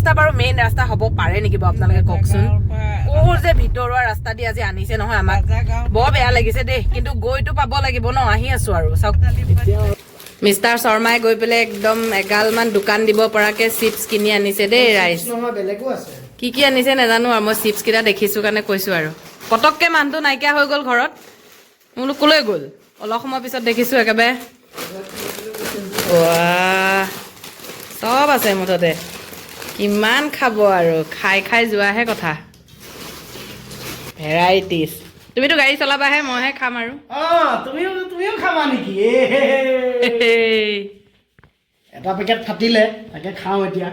ৰাস্তা বাৰু মেইন ৰাস্তা হ'ব পাৰে নেকি বাৰু আপোনালোকে কওকচোন যে ভিতৰুৱা ৰাস্তা দি আজি আনিছে নহয় আমাক বৰ বেয়া লাগিছে দেই কিন্তু গৈতো পাব লাগিব ন আহি আছো আৰু চাওক মিষ্টাৰ শৰ্মাই গৈ পেলাই একদম এগালমান দোকান দিব পৰাকে চিপছ কিনি আনিছে দেই ৰাইজ কি আনিছে নাজানো আৰু মই চিপছ কেইটা দেখিছো কাৰণে কৈছো আৰু পটককে মানুহটো নাইকিয়া হৈ গ'ল ঘৰত মোলো কলৈ গ'ল অলপ সময় পিছত দেখিছো একেবাৰে চব আছে মুঠতে কিমান খাব আৰু খাই খাই যোৱাহে কথা ভেৰাইটিজ তুমিতো গাড়ী চলাবাহে মইহে খাম আৰু তুমিও খাবা নেকি এটা পেকেট ফাটিলে তাকে খাওঁ এতিয়া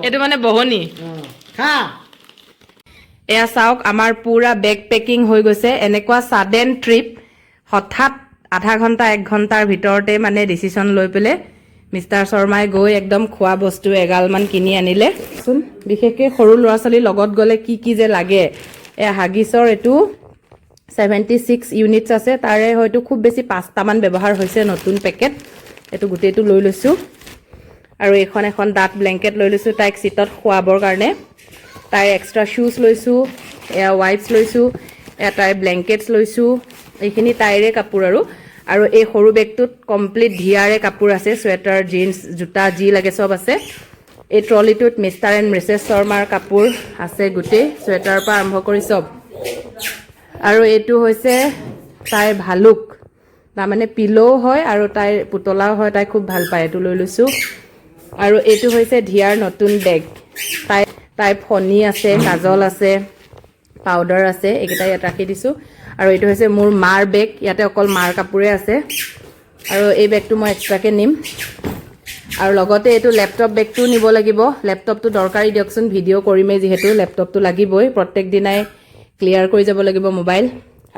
এইটো মানে বহনি খা এয়া চাওক আমাৰ পুৰা বেগ পেকিং হৈ গৈছে এনেকুৱা সাডেন ট্ৰিপ হঠাৎ আধা ঘণ্টা 1 ঘণ্টাৰ ভিতৰতে মানে ডিচিশন লৈ পেলাই মিষ্টাৰ শৰ্মাই গৈ একদম খোৱা বস্তু এগালমান কিনি আনিলে চোন বিশেষকৈ সৰু ল'ৰা ছোৱালীৰ লগত গ'লে কি যে লাগে এয়া হাগিছৰ এইটো 76 ইউনিটছ আছে তাৰে হয়তো খুব বেছি 5টামান ব্যৱহাৰ হৈছে নতুন পেকেট এইটো গোটেইটো লৈ লৈছোঁ আৰু এখন ডাঠ ব্লেংকেট লৈ লৈছোঁ তাইক চিটত শুৱাবৰ কাৰণে তাইৰ এক্সট্ৰা শ্বুজ লৈছোঁ এয়া ৱাইপছ লৈছোঁ এয়া তাইৰ ব্লেংকেটছ লৈছোঁ এইখিনি তাইৰে কাপোৰ আৰু এই সৰু বেগটোত কমপ্লিট ধিয়াৰে কাপোৰ আছে চুৱেটাৰ জিন্স জোতা যি লাগে চব আছে এই ট্ৰলিটোত মিষ্টাৰ এণ্ড মিছেছ শৰ্মাৰ কাপোৰ আছে গোটেই চুৱেটাৰৰ পৰা আৰম্ভ কৰি চব আৰু এইটো হৈছে তাইৰ ভালুক তাৰমানে পিলো হয় আৰু তাইৰ পুতলাও হয় তাই খুব ভাল পায় এইটো লৈ লৈছোঁ আৰু এইটো হৈছে ধিয়াৰ নতুন বেগ তাইৰ ফণি আছে কাজল আছে পাউডাৰ আছে এইকেইটা ইয়াত ৰাখি দিছোঁ আৰু এইটো হৈছে মোৰ মাৰ বেগ ইয়াতে অকল মাৰ কাপোৰে আছে আৰু এই বেগটো মই এক্সট্ৰাকৈ নিম আৰু লগতে এইটো লেপটপ বেগটোও নিব লাগিব লেপটপটো দৰকাৰী দিয়কচোন ভিডিঅ' কৰিমেই যিহেতু লেপটপটো লাগিবই প্ৰত্যেক দিনাই ক্লিয়াৰ কৰি যাব লাগিব মোবাইল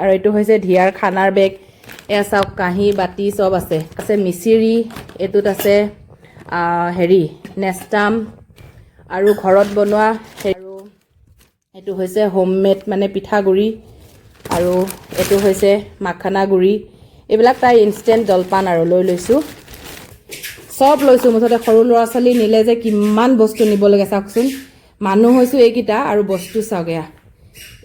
আৰু এইটো হৈছে ধিয়াৰ খানাৰ বেগ এয়া চাওক কাঁহী বাতি চব আছে মিচিৰি এইটোত আছে নেষ্টাম আৰু ঘৰত বনোৱা আৰু এইটো হৈছে হোমমেড মানে পিঠাগুড়ি আৰু এইটো হৈছে মাখানা গুড়ি এইবিলাক তাই ইনষ্টেণ্ট জলপান আৰু লৈ লৈছোঁ চব লৈছোঁ মুঠতে সৰু ল'ৰা ছোৱালী নিলে যে কিমান বস্তু নিব লাগে চাওকচোন মানুহ হৈছোঁ এইকেইটা আৰু বস্তু চাওক এয়া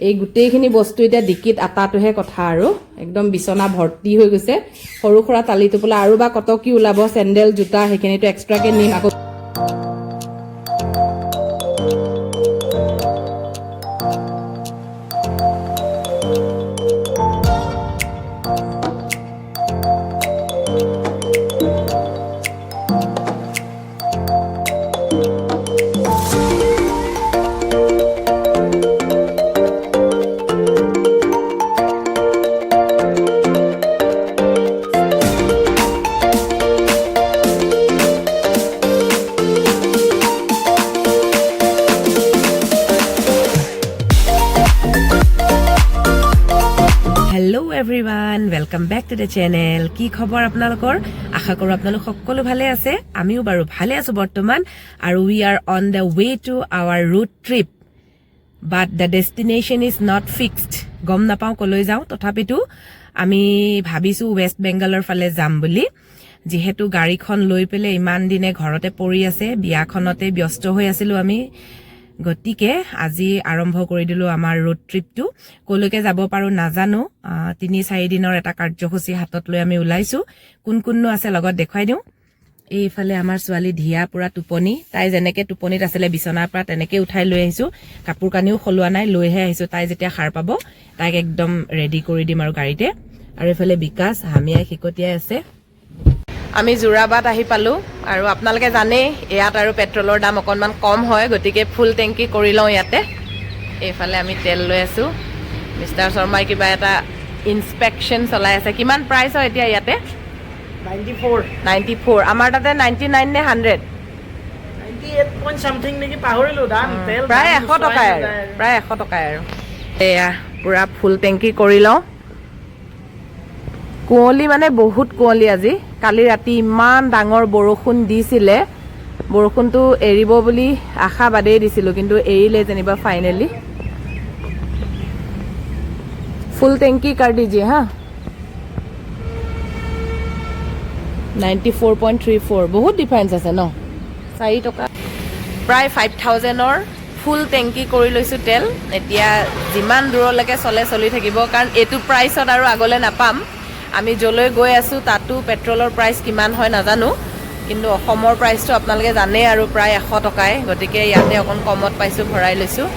এই গোটেইখিনি বস্তু এতিয়া ডিকিত আটাটোহে কথা আৰু একদম বিচনা ভৰ্তি হৈ গৈছে সৰু সুৰা তালি টোপোলা আৰু বা কত কি ওলাব চেণ্ডেল জোতা সেইখিনিতো এক্সট্ৰাকৈ নিম আকৌ everyone welcome back to the channel কি খবৰ আপোনালোকৰ আশা কৰোঁ আপোনালোক সকলো ভালে আছে আমিও বাৰু ভালে আছোঁ বৰ্তমান আৰু we are on the way to our road trip but the destination is not fixed গম নাপাওঁ কলৈ যাওঁ তথাপিতো আমি ভাবিছোঁ ৱেষ্ট বেংগলৰ ফালে যাম বুলি যিহেতু গাড়ীখন লৈ পেলাই ইমান দিনে ঘৰতে পৰি আছে বিয়াখনতে ব্যস্ত হৈ আছিলোঁ আমি গতিকে আজি আৰম্ভ কৰি দিলোঁ আমাৰ ৰোড ট্ৰিপটো কলৈকে যাব পাৰোঁ নাজানো 3-4 দিনৰ এটা কাৰ্যসূচী হাতত লৈ আমি ওলাইছোঁ কোননো আছে লগত দেখুৱাই দিওঁ এইফালে আমাৰ ছোৱালী ধিয়া পুৰা টোপনি তাই যেনেকৈ টোপনিত আছিলে বিচনাৰ পৰা তেনেকৈ উঠাই লৈ আহিছোঁ কাপোৰ কানিও সলোৱা নাই লৈহে আহিছোঁ তাই যেতিয়া সাৰ পাব তাইক একদম ৰেডি কৰি দিম আৰু গাড়ীতে আৰু এইফালে বিকাশ হামিয়াই শিকটিয়াই আছে আমি যোৰাবাট আহি পালোঁ আৰু আপোনালোকে জানেই ইয়াত আৰু পেট্ৰলৰ দাম অকণমান কম হয় গতিকে ফুল টেংকি কৰি লওঁ ইয়াতে এইফালে আমি তেল লৈ আছোঁ মিষ্টাৰ শৰ্মাই কিবা এটা ইনস্পেকশ্যন চলাই আছে কিমান প্ৰাইচ হয় এতিয়া ইয়াতে 94 আমাৰ তাতে 99 নে 100 98 পইণ্ট সামথিং নেকি পাহৰিলোঁ দাম তেল প্ৰায় 100 টকাই আৰু এয়া পুৰা ফুল টেংকি কৰি লওঁ কুঁৱলী মানে বহুত কুঁৱলী আজি কালি ৰাতি ইমান ডাঙৰ বৰষুণ দিছিলে বৰষুণটো এৰিব বুলি আশাবাদেই দিছিলোঁ কিন্তু এৰিলে যেনিবা ফাইনেলি ফুল টেংকি কাৰ দিজিয়ে হা 94.34 বহুত ডিফাৰেঞ্চ আছে ন 4 টকা প্ৰায় 5000ৰ ফুল টেংকি কৰি লৈছোঁ তেল এতিয়া যিমান দূৰলৈকে চলি থাকিব কাৰণ এইটো প্ৰাইচত আৰু আগলৈ নাপাম আমি যলৈ গৈ আছোঁ তাতো পেট্ৰলৰ প্ৰাইচ কিমান হয় নাজানো কিন্তু অসমৰ প্ৰাইচটো আপোনালোকে জানে আৰু প্ৰায় 100 টকাই গতিকে ইয়াতে অকণ কমত পাইছোঁ ভৰাই লৈছোঁ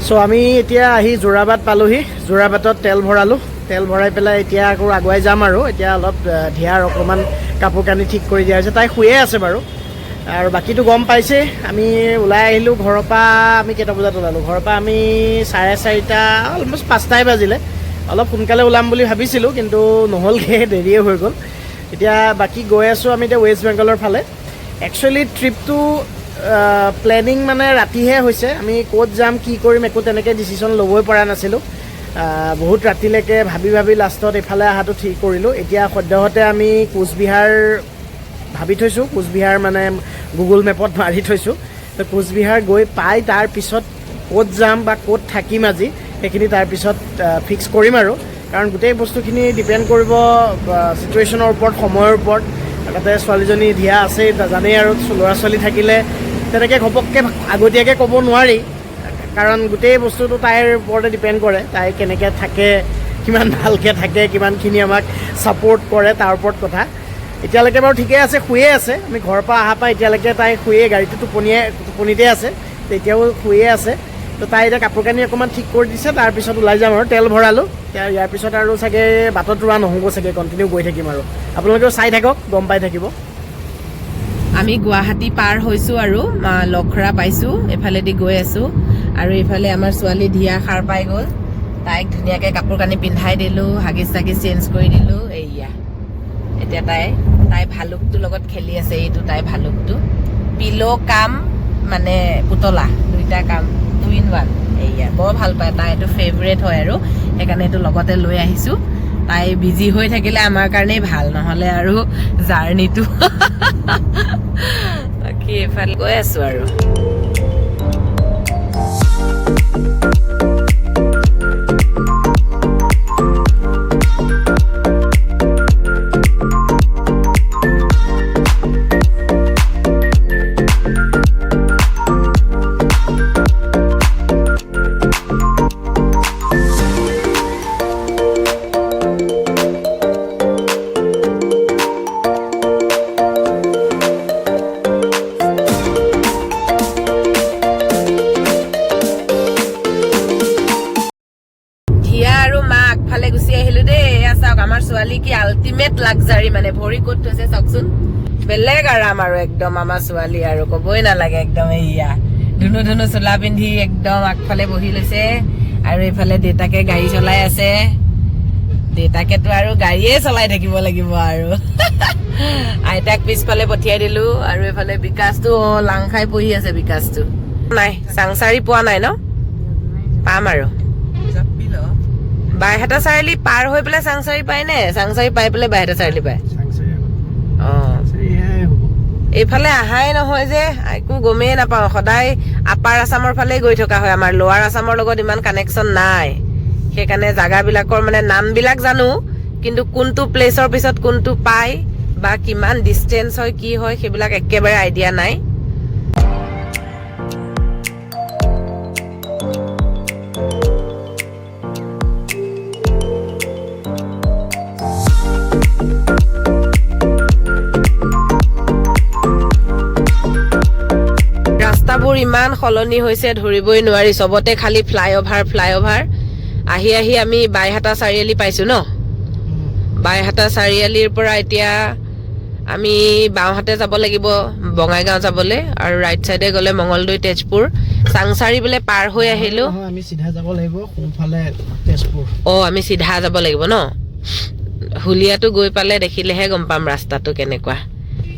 সো আমি এতিয়া আহি যোৰাবাট পালোহি যোৰাবাটত তেল ভৰালোঁ তেল ভৰাই পেলাই এতিয়া আকৌ আগুৱাই যাম আৰু এতিয়া অলপ ধিয়াৰ অকণমান কাপোৰ কানি ঠিক কৰি দিয়া হৈছে তাই শুয়ে আছে বাৰু আৰু বাকীটো গম পাইছে আমি ওলাই আহিলোঁ ঘৰৰ পৰা আমি কেইটা বজাত ওলালোঁ ঘৰৰ পৰা আমি 4:30 অলমষ্ট 5টাই বাজিলে অলপ সোনকালে ওলাম বুলি ভাবিছিলোঁ কিন্তু নহ'লগৈ দেৰিয়ে হৈ গ'ল এতিয়া বাকী গৈ আছোঁ আমি এতিয়া ৱেষ্ট বেংগলৰ ফালে একচুৱেলি ট্ৰিপটো প্লেনিং মানে ৰাতিহে হৈছে আমি ক'ত যাম কি কৰিম একো তেনেকৈ ডিচিশ্যন ল'বই পৰা নাছিলোঁ বহুত ৰাতিলৈকে ভাবি লাষ্টত এইফালে অহাটো ঠিক কৰিলোঁ এতিয়া সদ্যহতে আমি কোচবিহাৰ ভাবি থৈছোঁ কোচবিহাৰ মানে গুগল মেপত মাৰি থৈছোঁ তো কোচবিহাৰ গৈ পাই তাৰপিছত ক'ত যাম বা ক'ত থাকিম আজি সেইখিনি তাৰপিছত ফিক্স কৰিম আৰু কাৰণ গোটেই বস্তুখিনি ডিপেণ্ড কৰিব চিটুৱেশ্যনৰ ওপৰত সময়ৰ ওপৰত তাতে ছোৱালীজনী ধিয়া আছেই জানেই আৰু ল'ৰা ছোৱালী থাকিলে তেনেকৈ ঘপককৈ আগতীয়াকৈ ক'ব নোৱাৰি কাৰণ গোটেই বস্তুটো তাইৰ ওপৰতে ডিপেণ্ড কৰে তাই কেনেকৈ থাকে কিমান ভালকৈ থাকে কিমানখিনি আমাক ছাপোৰ্ট কৰে তাৰ ওপৰত কথা এতিয়ালৈকে বাৰু ঠিকে আছে শুয়ে আছে আমি ঘৰৰ পৰা অহাৰ পৰা এতিয়ালৈকে তাই শুয়ে গাড়ীটো টোপনিতে আছে এতিয়াও শুয়ে আছে তো তাই এতিয়া কাপোৰ কানি অকণমান ঠিক কৰি দিছে তাৰপিছত ওলাই যাম আৰু তেল ভৰালোঁ ইয়াৰ পিছত আৰু চাগে বাটত ৰোৱা নহ'ব চাগে কণ্টিনিউ গৈ থাকিম আৰু আপোনালোকেও চাই থাকক গম পাই থাকিব আমি গুৱাহাটী পাৰ হৈছোঁ আৰু লখৰা পাইছোঁ এফালেদি গৈ আছোঁ আৰু এইফালে আমাৰ ছোৱালী ধিয়া সাৰ পাই গ'ল তাইক ধুনীয়াকৈ কাপোৰ কানি পিন্ধাই দিলোঁ হাগিছ চাগিছ চেঞ্জ কৰি দিলোঁ এইয়া এতিয়া তাই ভালুকটোৰ লগত খেলি আছে এইটো তাই ভালুকটো পিলো কাম মানে পুতলা দুইটা কাম 2 in 1 এইয়া বৰ ভাল পায় তাই এইটো ফেভৰেট হয় আৰু সেইকাৰণে এইটো লগতে লৈ আহিছোঁ তাই বিজি হৈ থাকিলে আমাৰ কাৰণেই ভাল নহ'লে আৰু জাৰ্ণিটো বাকী এইফালে গৈ আছোঁ আৰু ছোৱালী কি আল্টিমেট লাক্সাৰি মানে ভৰি ক'ত থৈছে চাওকচোন বেলেগ আৰাম আৰু একদম আমাৰ ছোৱালী আৰু ক'বই নালাগে একদম এইয়া ধুনু চোলা পিন্ধি একদম আগফালে বহি লৈছে আৰু এইফালে দেউতাকে গাড়ী চলাই আছে দেউতাকেতো আৰু গাড়ীয়ে চলাই থাকিব লাগিব আৰু আইতাক পিছফালে পঠিয়াই দিলোঁ আৰু এইফালে বিকাশটো লাং খাই পঢ়ি আছে বিকাশটো নাই চাংচাৰি পোৱা নাই ন পাম আৰু বাইহাটা চাৰিআলি পাৰ হৈ পেলাই চাংচাৰি পায় নে চাংচাৰি পাই পেলাই বাইহাটা চাৰিআলি পায় অঁ এইফালে অহাই নহয় যে একো গমেই নাপাওঁ সদায় আপাৰ আছামৰ ফালে গৈ থকা হয় আমাৰ লোৱাৰ আছামৰ লগত ইমান কানেকশ্যন নাই সেইকাৰণে জাগাবিলাকৰ মানে নামবিলাক জানো কিন্তু কোনটো প্লেচৰ পিছত কোনটো পায় বা কিমান ডিষ্টেঞ্চ হয় কি হয় সেইবিলাক একেবাৰে আইডিয়া নাই ৰাস্তাবোৰ ইমান সলনি হৈছে ধৰিবই নোৱাৰি চবতে খালি ফ্লাইঅভাৰ আহি আমি বাইহাটা চাৰিআলি পাইছোঁ ন বাইহাটা চাৰিআলিৰ পৰা এতিয়া আমি বাওঁহাতে যাব লাগিব বঙাইগাঁও যাবলৈ আৰু ৰাইট চাইডে গ'লে মঙলদৈ তেজপুৰ চাংচাৰি বোলে পাৰ হৈ আহিলোঁ আমি চিধা যাব লাগিব সোঁফালে তেজপুৰ আমি চিধা যাব লাগিব ন হুলীয়াটো গৈ পালে দেখিলেহে গম পাম ৰাস্তাটো কেনেকুৱা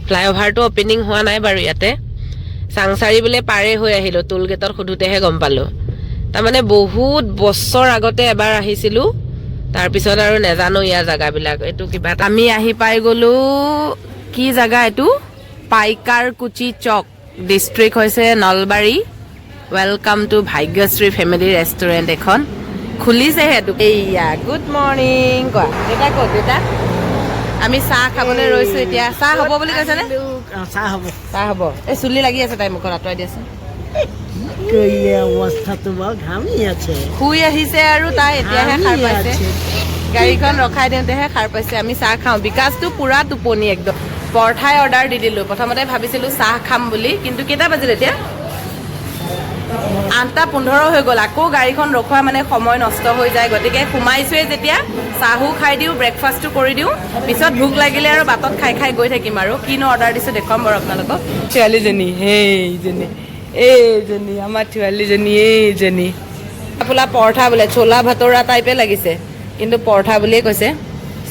ফ্লাইঅভাৰটো অপেনিং হোৱা নাই বাৰু ইয়াতে চাংচাৰি বোলে পাৰে হৈ আহিলোঁ টোল গেটত সোধোতেহে গম পালোঁ তাৰমানে বহুত বছৰ আগতে এবাৰ আহিছিলোঁ তাৰপিছত আৰু নেজানো ইয়াৰ জেগাবিলাক এইটো কিবা আমি আহি পাই গ'লোঁ কি জেগা এইটো পাইকাৰ কুচি চক ডিষ্ট্ৰিক্ট হৈছে Nalbari welcome to Bhagyashree family restaurant এখন খুলিছেহে এইটো এইয়া গুড মৰ্ণিং কোৱা দেউতা ক'ত দেউতা আমি চাহ খাবলৈ ৰৈছো এতিয়া চাহ হ'ব বুলি কৈছেনে চাহ হ'ব চাহ হ'ব এই চুলি লাগি আছে তাই মুখত আঁতৰাই দিয়াচোন অৱস্থাটো বৰ ঘামি আছে শুই আহিছে আৰু তাই এতিয়াহে সাৰ পাইছে গাড়ীখন ৰখাই দিওঁতেহে সাৰ পাইছে আমি চাহ খাওঁ বিকাশটো পুৰা টোপনি একদম পৰঠাই অৰ্ডাৰ দি দিলোঁ প্ৰথমতে ভাবিছিলোঁ চাহ খাম বুলি কিন্তু কেইটা বাজিল এতিয়া 8:15 হৈ গ'ল আকৌ গাড়ীখন ৰখোৱা মানে সময় নষ্ট হৈ যায় গতিকে সোমাইছোৱে যেতিয়া চাহো খাই দিওঁ ব্ৰেকফাষ্টটো কৰি দিওঁ পিছত ভোক লাগিলে আৰু বাটত খাই খাই গৈ থাকিম আৰু কিনো অৰ্ডাৰ দিছোঁ দেখুৱাম বাৰু আপোনালোকক ছোৱালীজনী এইজনী আমাৰ ছোৱালীজনী এইজনী ফুলা পৰঠা বোলে চোলা ভাতৰা টাইপে লাগিছে কিন্তু পৰঠা বুলিয়ে কৈছে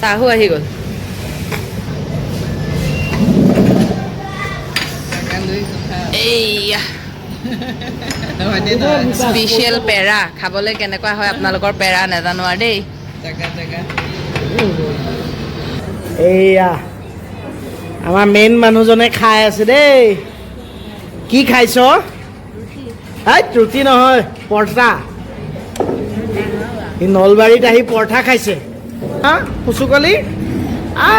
চাহো আহি গ'ল এইয়া স্পেচিয়েল পেৰা খাবলৈ কেনেকুৱা হয় আপোনালোকৰ পেৰা নাজানো আৰু দেই এইয়া আমাৰ মেইন মানুহজনে খাই আছে দেই কি খাইছ ৰুটি নহয় পৰঠা নলবাৰীত আহি পৰঠা খাইছে হা কুচুকলি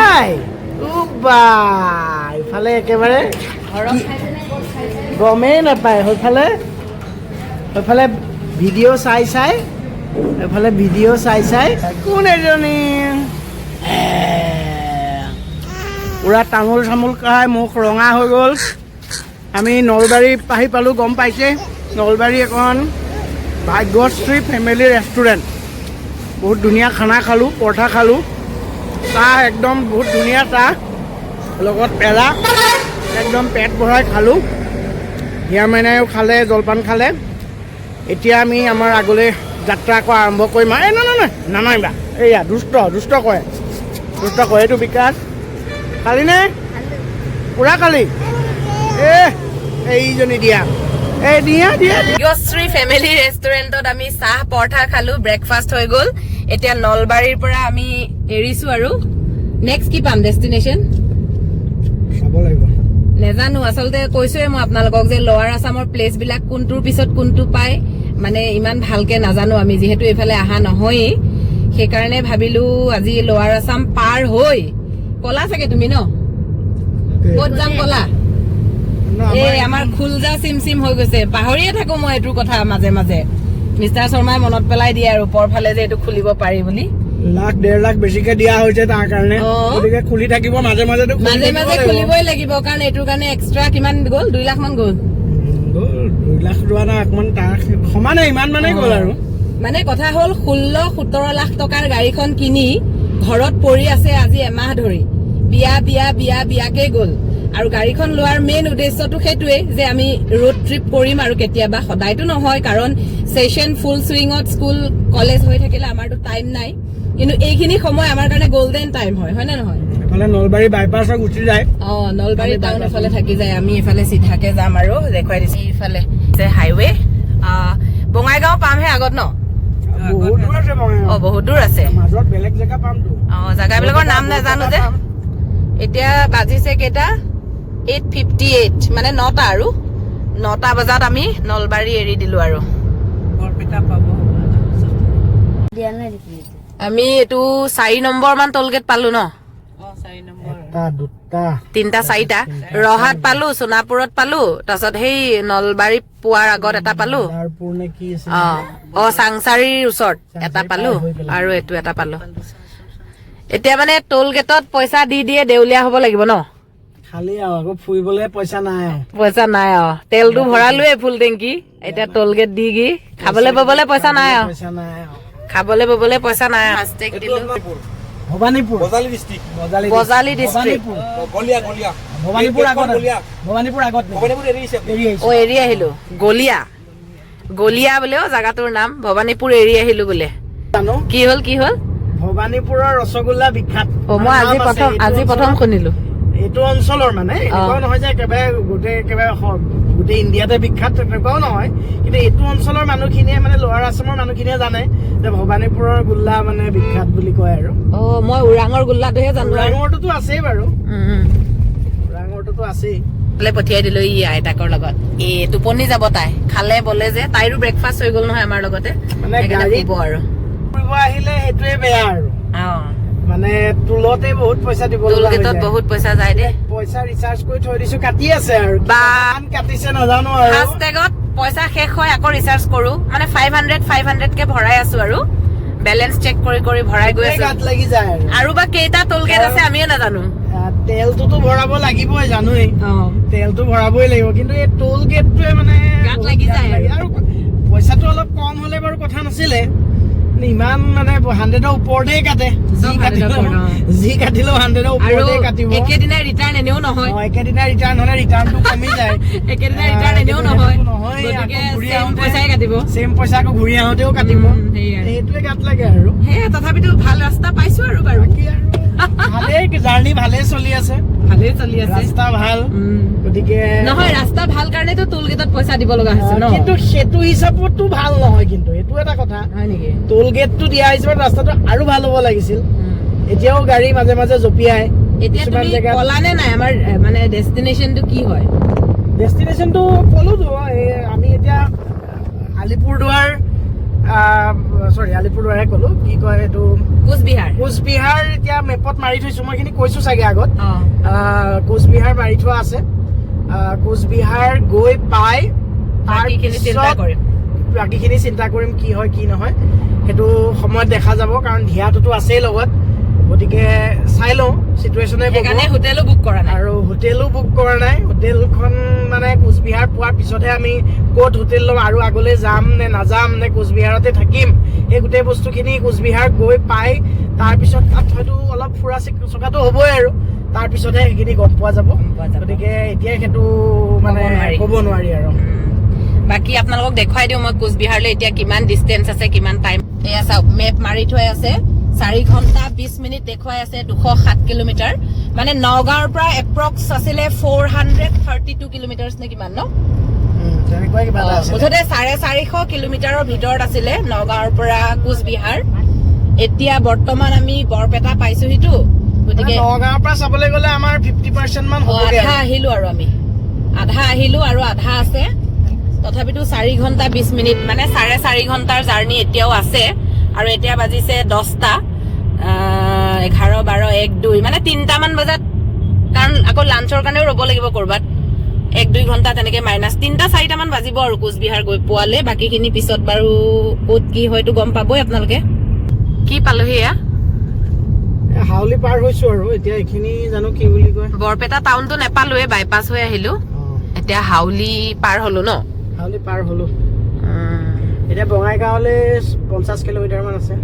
আই ইফালে একেবাৰে গমেই নাপায় সেইফালে ভিডিঅ' চাই কোন এজনী পুৰা তামোল চামোল খাই মুখ ৰঙা হৈ গ'ল আমি নলবাৰী আহি পালোঁ গম পাইছে নলবাৰী এখন ভাগ্যশ্ৰী ফেমিলি ৰেষ্টুৰেণ্ট বহুত ধুনীয়া খানা খালোঁ পৰঠা খালোঁ চাহ একদম বহুত ধুনীয়া চাহ লগত পেৰা একদম পেট ভৰাই খালোঁ হিয়া মাইনায়ো খালে জলপান খালে এতিয়া আমি আমাৰ আগলৈ যাত্ৰা আকৌ আৰম্ভ কৰিম নানাইবা এইয়া দুষ্ট কৰে এইটো বিকাশ খালিনে পুৰা খালি এইজনী দিয়া ভাগ্যশ্ৰী ফেমিলি ৰেষ্টুৰেণ্টত আমি চাহ পৰঠা খালো ব্ৰেকফাষ্ট হৈ গ'ল এতিয়া নলবাৰীৰ পৰা আমি এৰিছো আৰু নেক্সট কি পাম ডেষ্টিনেশ্যন চাব লাগিব নেজানো আচলতে কৈছোৱে মই আপোনালোকক যে লৱাৰ আছামৰ প্লেচ বিলাক কোনটোৰ পিছত কোনটো পায় মানে ইমান ভালকে নাজানো আমি যিহেতু এইফালে অহা নহয়েই সেইকাৰণে ভাবিলো আজি লৱাৰ আছাম পাৰ হৈ কলা চাগে তুমি ন ক'ত যাম কলা এই আমাৰ খুলজা চিম হৈ গৈছে পাহৰিয়ে থাকো মই এইটোৰ কথা মাজে মাজে মিষ্টাৰ শৰ্মাই মনত পেলাই দিয়ে আৰু ওপৰ ফালে যে এইটো খুলিব পাৰি বুলি 1.5 লাখ বেছিকে দিয়া হৈছে তাৰ কাৰণে গতিকে খুলি থাকিব মাজে মাজে খুলিবই লাগিব কাৰণ এইটোৰ কাৰণে এক্সট্ৰা কিমান গ'ল 2 লাখ মান গ'ল 2 লাখ যোৱা নাই অকমান তাৰ সমানে ইমান মানে গ'ল আৰু মানে কথা হ'ল 16-17 লাখ টকাৰ গাড়ীখন কিনি ঘৰত পৰি আছে আজি এমাহ ধৰি বিয়াকে গ'ল আৰু গাড়ীখন লোৱাৰ মেইন উদ্দেশ্যটো সেইটোৱে যে আমি ৰোড ট্ৰিপ কৰিম আৰু কেতিয়াবা সদায়তো নহয় কাৰণ সেশন ফুল সুইঙত স্কুল কলেজ হৈ থাকিলে আমাৰতো টাইম নাই কিন্তু এইখিনি সময় আমাৰ কাৰণে গোল্ডেন টাইম হয় নে নহয় এফালে নলবাৰী বাইপাছ গুচি যায় নলবাৰী টাউন এফালে থাকি যায় আমি এফালে চিধাকে যাম আৰু দেখুৱাই দিছো এইফালে যে হাইৱে বঙাইগাঁও পামহে আগত ন বহুত দূৰ আছে মাজত বেলেগ জেগা পামতো জেগাবিলাকৰ নাম নাজানো যে এতিয়া বাজিছে কেইটা 8:58 মানে 9টা আৰু 9টা বজাত আমি নলবাৰী এৰি দিলো আৰু আমি এইটো 4 নম্বৰ মান টোলগেট পালো ন 3টা 4টা ৰহাত পালো সোণাপুৰত পালো তাৰপিছত সেই নলবাৰী পোৱাৰ আগত এটা পালো চাংচাৰীৰ ওচৰত এটা পালো আৰু এইটো এটা পালো এতিয়া মানে টোল গেটত পইচা দি দিয়ে দেউলীয়া হ'ব লাগিব ন খালি আকৌ ফুৰিবলৈ পইচা নাই তেলটো ভৰালোৱে ফুল টেংকি এতিয়া টোল গেট দি খাবলৈ ববলৈ পইচা নাই খাবলৈ ববলৈ পইচা নাই ফাষ্টেগ দিলো ভবানীপুৰ বজালি ডিষ্ট্ৰিক্ট ভবানীপুৰ আগত এৰি আহিলো গলিয়া বোলে জাগাটোৰ নাম ভবানীপুৰ এৰি আহিলো বোলে কি হ'ল ভবানীপুৰৰ ৰসগোল্লা বিখ্যাত মই আজি প্ৰথম শুনিলো এইটো অঞ্চলৰ মানে এনেকুৱাও নহয় যে একেবাৰে গোটেই ইণ্ডিয়াতে বিখ্যাত তেনেকুৱাও নহয় কিন্তু এইটো অঞ্চলৰ মানুহখিনিয়ে মানে লৱাৰ আছামৰ মানুহখিনিয়ে জানে যে ভবানীপুৰৰ গোল্লা মানে বিখ্যাত বুলি কয় আৰু মই ওৰাঙৰ গোল্লাটোহে জানো ওৰাঙৰটোতো আছেই বাৰু ওৰাঙৰটোতো আছেই পঠিয়াই দিলো ই আইতাকৰ লগত টোপনি যাব তাই খালে বলে যে তাইৰো ব্ৰেকফাষ্ট হৈ গ'ল নহয় আমাৰ লগতে মানে গাড়ী আৰু ফুৰিব আহিলে সেইটোৱে বেয়া আৰু মানে টুলতে বহুত পইচা দিব টুল গেটত বহুত পইচা যায় দেই পইচা ৰিচাৰ্জ কৰি থৈ দিছো কাটি আছে আৰু বা কাটিছে নাজানো আৰু ফাষ্টেগত পইচা শেষ হয় আকৌ ৰিচাৰ্জ কৰো মানে 500 কে ভৰাই আছো আৰু বেলেন্স চেক কৰি কৰি ভৰাই গৈ আছো গাত লাগি যায় আৰু বা কেইটা টোল গেট আছে আমিও নাজানো তেলটোতো ভৰাব লাগিবই জানোই তেলটো ভৰাবই লাগিব কিন্তু এই টোল গেটটোৱে মানে গাত লাগি যায় আৰু পইচাটো অলপ কম হলে বাৰু কথা নাছিলে ইমান মানে 100ৰ ওপৰতে কাটে যি কাটিলেও 100ৰ ওপৰতে কাটিব একেদিনাই ৰিটাৰ্ণ এনেও নহয় একেদিনাই ৰিটাৰ্ণ হলে ৰিটাৰ্ণটো কমি যায় একেদিনাই ৰিটাৰ্ণ এনেও নহয় গতিকে চেম পইচাই কাটিব চেম পইচা আকৌ ঘূৰি আহোঁতেও কাটিব সেইটোৱে গাত লাগে আৰু সেই তথাপিতো ভাল ৰাস্তা পাইছো আৰু বাৰু ভালেই জাৰ্ণি ভালেই চলি আছে ৰাস্তা ভাল গতিকে নহয় ৰাস্তা ভাল কাৰণেতো টোল গেটত পইচা দিব লগা হৈছে ন কিন্তু সেইটো হিচাপতো ভাল নহয় কিন্তু এইটো এটা কথা হয় নেকি টোল গেটটো দিয়া হিচাপত ৰাস্তাটো আৰু ভাল হ'ব লাগিছিল এতিয়াও গাড়ী মাজে মাজে জঁপিয়াই এতিয়া তুমি কলানে নাই আমাৰ মানে ডেষ্টিনেশ্যনটো কি হয় ডেষ্টিনেশ্যনটো ক'লোতো আমি এতিয়া আলিপুৰদুৱাৰ আলিপুৰদুৱাৰহে ক'লো কি কয় এইটো কোচবিহাৰ এতিয়া মেপত মাৰি থৈছো মই এইখিনি কৈছো চাগে আগত কোচবিহাৰ মাৰি থোৱা আছে কোচবিহাৰ গৈ পাই বাকীখিনি চিন্তা কৰিম কি হয় কি নহয় সেইটো সময়ত দেখা যাব কাৰণ ধিয়াটোতো আছেই লগত গতিকে চাই লওঁ চিটুৱেশ্যনে হোটেলো বুক কৰা নাই আৰু হোটেলো বুক কৰা নাই হোটেলখন মানে কোচবিহাৰ পোৱাৰ পিছতহে আমি ক'ত হোটেল ল'ম আৰু আগলৈ যাম নে নাযাম নে কোচবিহাৰতে থাকিম এই গোটেই বস্তুখিনি কোচবিহাৰ গৈ পাই তাৰপিছত তাত হয়তো অলপ ফুৰা চকাটো হ'বই আৰু তাৰপিছতহে সেইখিনি গম পোৱা যাব গতিকে এতিয়া সেইটো মানে ক'ব নোৱাৰি আৰু বাকী আপোনালোকক দেখুৱাই দিওঁ মই কোচবিহাৰলৈ এতিয়া কিমান ডিষ্টেঞ্চ আছে কিমান টাইম এয়া চাওক মেপ মাৰি থৈ আছে 4 ঘণ্টা 20 মিনিট দেখুৱাই আছে 207 কিলোমিটাৰ মানে নগাঁৱৰ পৰা এপ্ৰক্স আছিলে 432 কিলোমিটাৰ নে কিমান ন মুঠতে 450 কিলোমিটাৰৰ ভিতৰত আছিলে নগাঁৱৰ পৰা কোচবিহাৰ এতিয়া বৰ্তমান আমি বৰপেটা পাইছোহিতো গতিকে নগাঁৱৰ পৰা চাবলৈ গ'লে আমাৰ 50% মান হ'বগে আধা আহিলো আৰু আধা আছে তথাপিতো 4 ঘণ্টা 20 মিনিট মানে 4.5 ঘণ্টাৰ জাৰ্ণি এতিয়াও আছে আৰু এতিয়া বাজিছে 10টা 11 12 1 2 মানে 3টা মান বজাত কাৰণ আকৌ লাঞ্চৰ কাৰণেও ৰ'ব লাগিব কৰবাত 1-2 ঘণ্টা তেনেকে মাইনাছ 3টা 4টা মান বাজিব আৰু কোচবিহাৰ গৈ পোৱালে বাকীখিনি পিছত বাৰু ক'ত কি হয়তো গম পাবই আপোনালোকে কি পালোহি এয়া হাউলি পাৰ হৈছো আৰু এতিয়া এইখিনি জানো কি বুলি কয় বৰপেটা টাউনটো নেপালোৱে বাইপাছ হৈ আহিলো এতিয়া হাউলি পাৰ হলো ন হাউলি পাৰ হলো এতিয়া বঙাইগাঁৱলৈ 50 কিলোমিটাৰ মান আছে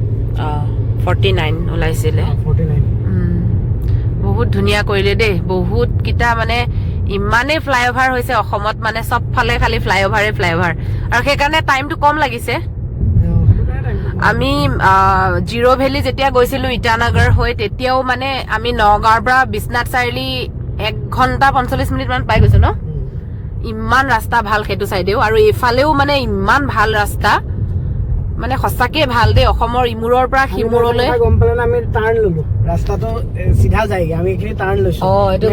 49 ওলাইছিলে 49 বহুত ধুনীয়া কৰিলে দেই বহুত কিটা মানে ইমানেই ফ্লাইঅভাৰ হৈছে অসমত মানে সব ফালে খালি ফ্লাইঅভাৰ আৰু সেইকাৰণে টাইমটো কম লাগিছে আমি জিৰ' ভেলি যেতিয়া গৈছিলো ইটানগৰ হৈ তেতিয়াও মানে আমি নগাঁৱৰ পৰা বিশ্বনাথ চাৰিআলি 1 ঘণ্টা 45 মিনিট মান পাই গৈছো ন ইমান ৰাস্তা ভাল সেইটো চাইডেও আৰু এইফালেও মানে ইমান ভাল ৰাস্তা মানে সঁচাকে ভাল দেই অসমৰ ইমূৰৰ পৰা সিমূৰলৈ গম পালে আমি টাৰ্ণ ললো ৰাস্তাটো সিধা যায়গে আমি এখিনি টাৰ্ণ লৈছো এইটো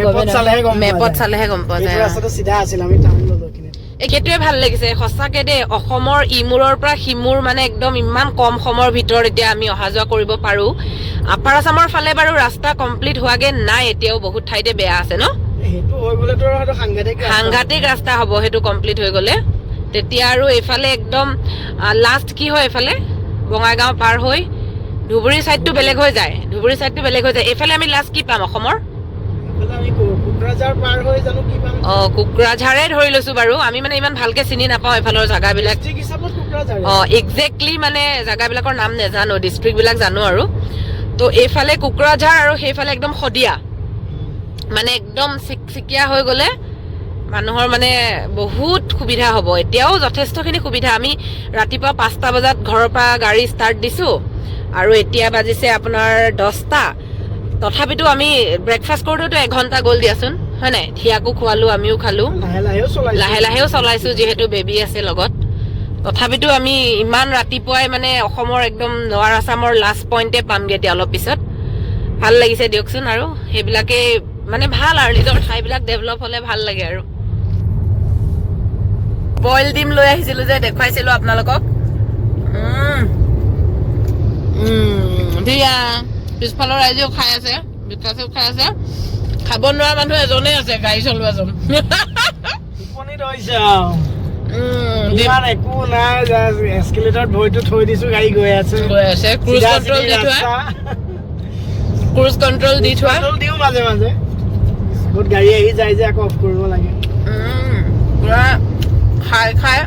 মেপত চালেহে গম পোৱা যায় ৰাস্তাটো সিধা আছিল আমি টাৰ্ণ ললো এখিনি এইটোৱে ভাল লাগিছে সঁচাকে দেই অসমৰ ইমূৰৰ পৰা সিমূৰ মানে একদম ইমান কম সময়ৰ ভিতৰত এতিয়া আমি অহা যোৱা কৰিব পাৰো আপাৰ আসামৰ ফালে বাৰু ৰাস্তা কমপ্লিট হোৱাগে নাই এতিয়াও বহুত ঠাইতে বেয়া আছে ন হেতু হৈ গলে তো হয়তো সাংঘাতিক ৰাস্তা হ'ব হেতু কমপ্লিট হৈ গলে তেতিয়া আৰু এফালে একদম লাষ্ট কি হয় এফালে বঙাইগাঁও পাৰ হৈ ধুবুৰী সাইডটো বেলেগ হৈ যায় এফালে আমি লাষ্ট কি পাম অসমৰ কোকৰাঝাৰ পাৰ হৈ জানো কি পাম কোকৰাঝাৰে ধৰি লৈছো বাৰু আমি মানে ইমান ভালকে চিনি নাপাওঁ এফালৰ জাগাবিলাক এক্সেক্টলি মানে জাগাবিলাকৰ নাম নেজানো ডিষ্ট্ৰিক্ট বিলাক জানো আৰু তো এইফালে কোকৰাঝাৰ আৰু সেইফালে একদম সদিয়া মানে একদম চিকচিকিয়া হৈ গলে মানুহৰ মানে বহুত সুবিধা হ'ব এতিয়াও যথেষ্টখিনি সুবিধা আমি ৰাতিপুৱা 5টা বজাত ঘৰৰ পৰা গাড়ী ষ্টাৰ্ট দিছো আৰু এতিয়া বাজিছে আপোনাৰ 10টা তথাপিতো আমি ব্ৰেকফাষ্ট কৰোঁতেতো 1 ঘণ্টা গ'ল দিয়াচোন হয় নাই ধিয়াকো খোৱালো আমিও খালো লাহেও চলাইছো যিহেতু বেবী আছে লগত তথাপিতো আমি ইমান ৰাতিপুৱাই মানে অসমৰ একদম লোৱাৰ আসামৰ লাষ্ট পইণ্টে পামগে এতিয়া অলপ পিছত ভাল লাগিছে দিয়কচোন আৰু সেইবিলাকে মানে ভাল আৰু নিজৰ ঠাইবিলাক ডেভেলপ হলে ভাল লাগে আৰু বইল ডিম লৈ আহিছিলো যে দেখুৱাইছিলো আপোনালোকক দিয়া পিছফালৰ ৰাইজেও খাই আছে, বিকাশেও খাই আছে। খাব নোৱাৰা মানুহ এজনেই আছে, গাড়ী চলোৱাজন। টোপনি ধৰিছে ইমান একো নাই, এস্কেলেটৰত ভৰিটো থৈ দিছো, গাড়ী গৈ আছে। ক্ৰুজ কণ্ট্ৰল দি থোৱা, ক্ৰুজ কণ্ট্ৰল দি থোৱা দিও মাজে মাজে। বহুত গাড়ী আহি যায় যে আকৌ অফ কৰিব লাগে। পুৰা খাই খাই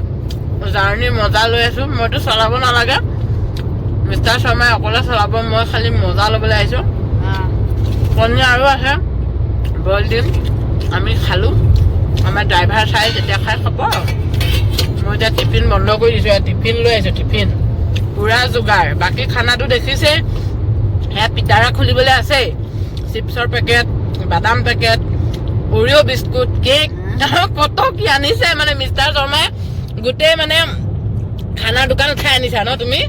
জাৰ্ণি মজা লৈ আছো। মইতো চলাব নালাগে, মিষ্টাৰ শৰ্মাই অকলে চলাব, মই খালি মজা ল'বলৈ আহিছো। কণী আৰু আছে, বইল ডিম আমি খালো। আমাৰ ড্ৰাইভাৰ চাই যেতিয়া খাই খাব। মই এতিয়া টিফিন বন্ধ কৰি দিছো, টিফিন লৈ আহিছো। টিফিন পুৰা যোগাৰ। বাকী খানাটো দেখিছে, সেয়া পিতাৰা খুলিবলৈ আছে। চিপছৰ পেকেট, বাদাম পেকেট, অৰিঅ' বিস্কুট, কেক, কত কি আনিছে মানে মিষ্টাৰ শৰ্মাই। গোটেই মানে খানাৰ দোকান উঠাই আনিছা ন তুমি?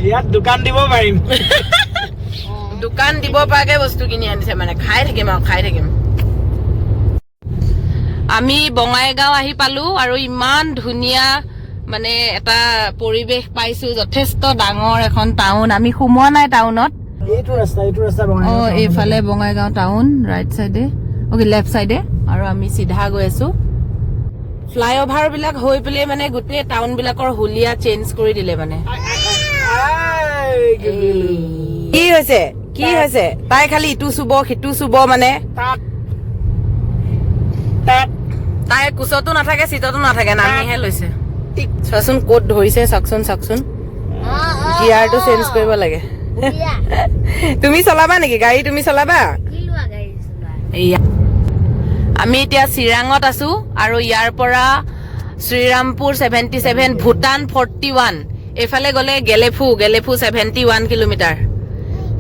ইয়াত দোকান দিব পাৰিম। দোকান দিব পৰাকে বস্তু কিনি আনিছে মানে। খাই থাকিম আৰু খাই থাকিম। আমি বঙাইগাঁও আহি পালো আৰু ইমান ধুনীয়া মানে এটা পৰিৱেশ পাইছো। যথেষ্ট ডাঙৰ এখন টাউন। আমি সোমোৱা নাই টাউনত। এইটো ৰাস্তা এইফালে বঙাইগাঁও টাউন, ৰাইট চাইডে, লেফট চাইডে। আৰু আমি চিধা গৈ আছো। ফ্লাইঅভাৰ বিলাক হৈ পেলাই মানে গোটেই টাউন বিলাকৰ হুলিয়া চেঞ্জ কৰি দিলে মানে। কি হৈছে কি হৈছে? তাই খালি ইটো চুব সিটো চুব মানে। তাই কোচতো নাথাকে, চিটতো নাথাকে, নামিহে লৈছে। চোৱাচোন ক'ত ধৰিছে, চাওকচোন। গিয়াৰটো চেঞ্জ কৰিব লাগে। তুমি চলাবা নেকি গাড়ী? তুমি চলাবা? আমি এতিয়া চিৰাঙত আছো আৰু ইয়াৰ পৰা শ্ৰীৰামপুৰ 77, ভূটান 41, এইফালে গলে গেলেফু 71 কিলোমিটাৰ।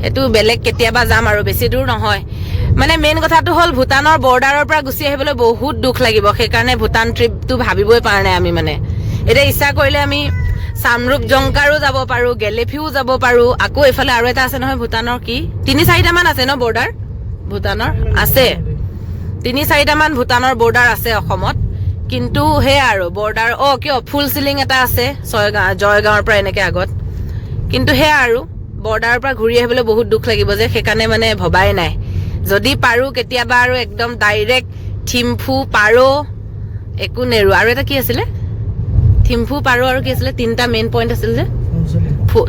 সেইটো বেলেগ কেতিয়াবা যাম আৰু, বেছি দূৰ নহয়। মানে মেইন কথাটো হ'ল ভূটানৰ বৰ্ডাৰৰ পৰা গুচি আহিবলৈ বহুত দুখ লাগিব। সেইকাৰণে ভূটান ট্ৰিপটো ভাবিবই পৰা নাই আমি মানে। এতিয়া ইচ্ছা কৰিলে আমি চামৰূপ জংকাৰো যাব পাৰো, গেলেফিও যাব পাৰো। আকৌ এইফালে আৰু এটা আছে নহয় ভূটানৰ, কি 3-4টা মান আছে ন বৰ্ডাৰ ভূটানৰ? আছে 3-4টা মান ভূটানৰ বৰ্ডাৰ আছে অসমত। কিন্তু সেয়া আৰু বৰ্ডাৰ কিয় ফুল চিলিং এটা আছে জয়গাঁৱৰ পৰা এনেকে আগত। কিন্তু সেয়া আৰু বৰ্ডাৰৰ পৰা ঘূৰি আহিবলৈ বহুত দুখ লাগিব যে, সেইকাৰণে মানে ভবাই নাই। যদি পাৰো কেতিয়াবা আৰু একদম ডাইৰেক্ট থিম্ফু, পাৰো, একো নেৰো। আৰু এটা কি আছিলে? থিম্ফু, পাৰো আৰু কি আছিলে? 3টা মেইন পইণ্ট আছিল যে।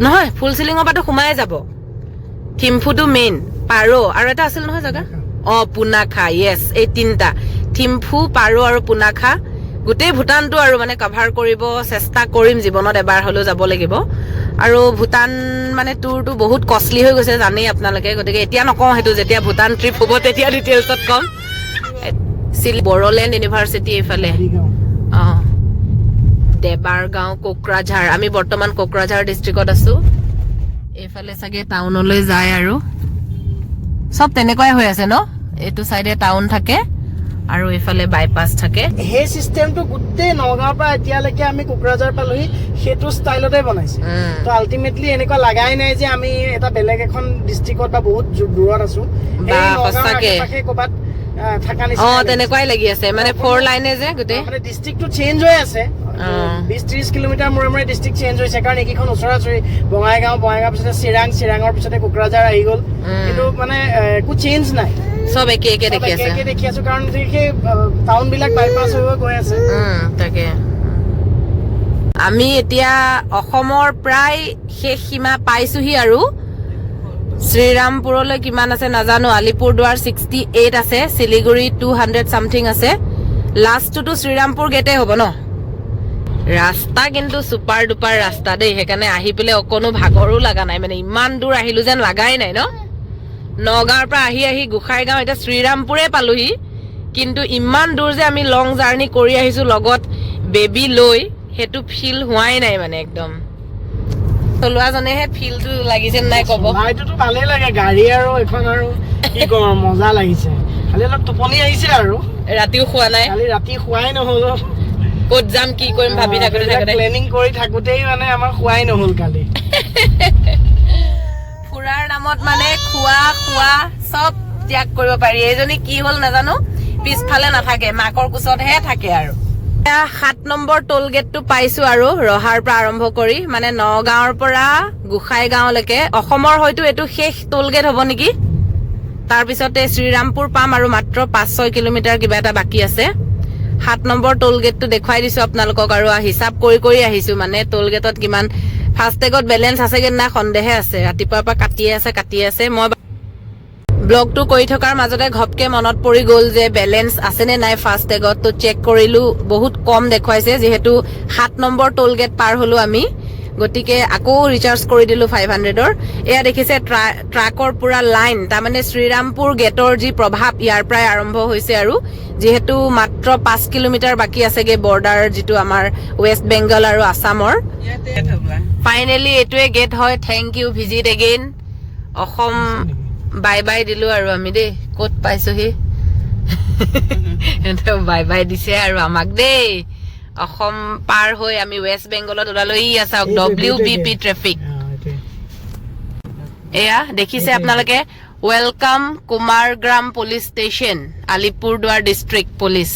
নহয়, ফুল চিলিঙৰ পৰাতো সোমাই যাব। থিম্ফুটো মেইন, পাৰো আৰু এটা আছিল নহয় জেগা। পুনাখা, য়েছ। এই 3টা, থিম্ফু, পাৰো আৰু পুনাখা। গোটেই ভূটানটো আৰু মানে কভাৰ কৰিব চেষ্টা কৰিম। জীৱনত এবাৰ হলেও যাব লাগিব। আৰু ভূটান মানে টুৰটো বহুত কষ্টলি হৈ গৈছে জানেই আপোনালোকে। গতিকে এতিয়া নকওঁ, সেইটো যেতিয়া ভূটান ট্ৰিপ হ'ব তেতিয়া ডিটেইলছত কম। বড়োলেণ্ড ইউনিভাৰ্চিটি এইফালে, দেবাৰগাঁও, কোকৰাঝাৰ। আমি বৰ্তমান কোকৰাঝাৰ ডিষ্ট্ৰিক্টত আছো। এইফালে চাগে টাউনলৈ যায় আৰু সব তেনেকুৱাই হৈ আছে ন। এইটো চাইডে টাউন থাকে আৰু এইফালে বাইপাছ থাকে। সেই চিষ্টেমটো গোটেই নগাঁৱৰ পৰা এতিয়ালৈকে আমি কোকৰাঝাৰ পালোহি সেইটো ষ্টাইলতে বনাইছে। তো আল্টিমেটলি এনেকুৱা লাগাই নাই যে আমি এটা বেলেগ এখন ডিষ্ট্ৰিক্টত বা বহুত দূৰত আছো। ক'ৰবাত থাকা নিচিনা তেনেকুৱাই লাগি আছে। মানে 4 লাইনে যে গোটেই মানে ডিষ্ট্ৰিক্টটো চেঞ্জ হৈ আছে। 20-30 কিলোমিটাৰ মূৰে মূৰে ডিষ্ট্ৰিক্ট চেঞ্জ হৈছে। কাৰণ এইকেইখন ওচৰা-ওচৰি বঙাইগাঁও পিছতে চিৰাঙৰ পিছতে কোকৰাঝাৰ আহি গ'ল। কিন্তু মানে একো চেঞ্জ নাই, সব একে দেখি আছো। কাৰণ সেই টাউন বিলাক বাইপাছ হৈ গৈ আছে। তাকে আমি এতিয়া অসমৰ প্ৰায় শেষ সীমা পাইছোহি আৰু। শ্ৰীৰামপুৰলৈ কিমান আছে নাজানো। আলিপুৰদুৱাৰ 68 আছে, শিলিগুৰি 200 সামথিং আছে। লাষ্টটোতো শ্ৰীৰামপুৰ গেটে হ'ব ন। ৰাস্তা কিন্তু চুপাৰ ডুপাৰ ৰাস্তা দেই। সেইকাৰণে আহি পেলাই অকণো ভাগৰো লগা নাই। মানে ইমান দূৰ আহিলো যেন লাগাই নাই ন। নগাঁৱৰ পৰা আহি গোসাইগাঁও, এতিয়া শ্ৰীৰামপুৰে পালোহি। কিন্তু ইমান দূৰ যে আমি লং জাৰ্ণি কৰি আহিছো লগত বেবী লৈ, সেইটো ফিল হোৱাই নাই মানে। একদম চলোৱাজনেহে ফিলটো লাগিছে নাই ক'ব। এইটোতো ভালেই লাগে গাড়ী আৰু এখন আৰু কি কম, মজা লাগিছে। খালি অলপ টোপনি আহিছে আৰু ৰাতিও খোৱা নাই। খালি ৰাতি খোৱাই নহ'ল। ক'ত যাম কি কৰিম ভাবি থাকোতে প্লেনিং কৰি থাকোতেই মানে আমাৰ খোৱাই নহ'ল কালি। ফুৰাৰ নামত মানে খোৱা চব ত্যাগ কৰিব পাৰি। এইজনী কি হ'ল নাজানো, পিছফালে নাথাকে, মাকৰ কোচতহে থাকে আৰু 7 নম্বৰ টোল গেটটো পাইছো আৰু ৰহাৰ পৰা আৰম্ভ কৰি মানে নগাঁৱৰ পৰা গোসাই গাঁৱলৈকে অসমৰ হয়তো এইটো শেষ টোল গেট হ'ব নেকি তাৰপিছতে শ্ৰীৰামপুৰ পাম আৰু মাত্ৰ 5-6 কিলোমিটাৰ কিবা এটা বাকী আছে 7 নম্বৰ টোল গেটটো দেখুৱাই দিছো আপোনালোকক আৰু হিচাপ কৰি আহিছো মানে টোল গেটত কিমান ফাষ্টেগত বেলেঞ্চ আছেগে না সন্দেহে আছে ৰাতিপুৱাৰ পৰা কাটিয়ে আছে মই ব্লগটো কৰি থকাৰ মাজতে ঘপকে মনত পৰি গ'ল যে বেলেঞ্চ আছে নে নাই ফাষ্টেগত তো চেক কৰিলো বহুত কম দেখুৱাইছে যেহেতু 7 নম্বৰ টোল গেট পাৰ হলো আমি গতিকে আকৌ ৰিচাৰ্জ কৰি দিলো 500ৰ এয়া দেখিছে ট্ৰাকৰ পুৰা লাইন তাৰমানে শ্ৰীৰামপুৰ গেটৰ যি প্ৰভাৱ ইয়াৰ পৰাই আৰম্ভ হৈছে আৰু যেহেতু মাত্ৰ 5 কিলোমিটাৰ বাকী আছেগে বৰ্ডাৰ যিটো আমাৰ ৱেষ্ট বেংগল আৰু আসামৰ ফাইনেলি এইটোৱে গেট হয় thank you visit again Assam bye bye দিলো আৰু আমি দেই ক'ত পাইছোহি বাই বাই দিছে আৰু আমাক দেই অসম পাৰ হৈ আমি ৱেষ্ট বেংগলত ওলালো ই আছে WBP ট্ৰেফিক এয়া দেখিছে আপোনালোকে welcome Kumargram police station Alipurduar district police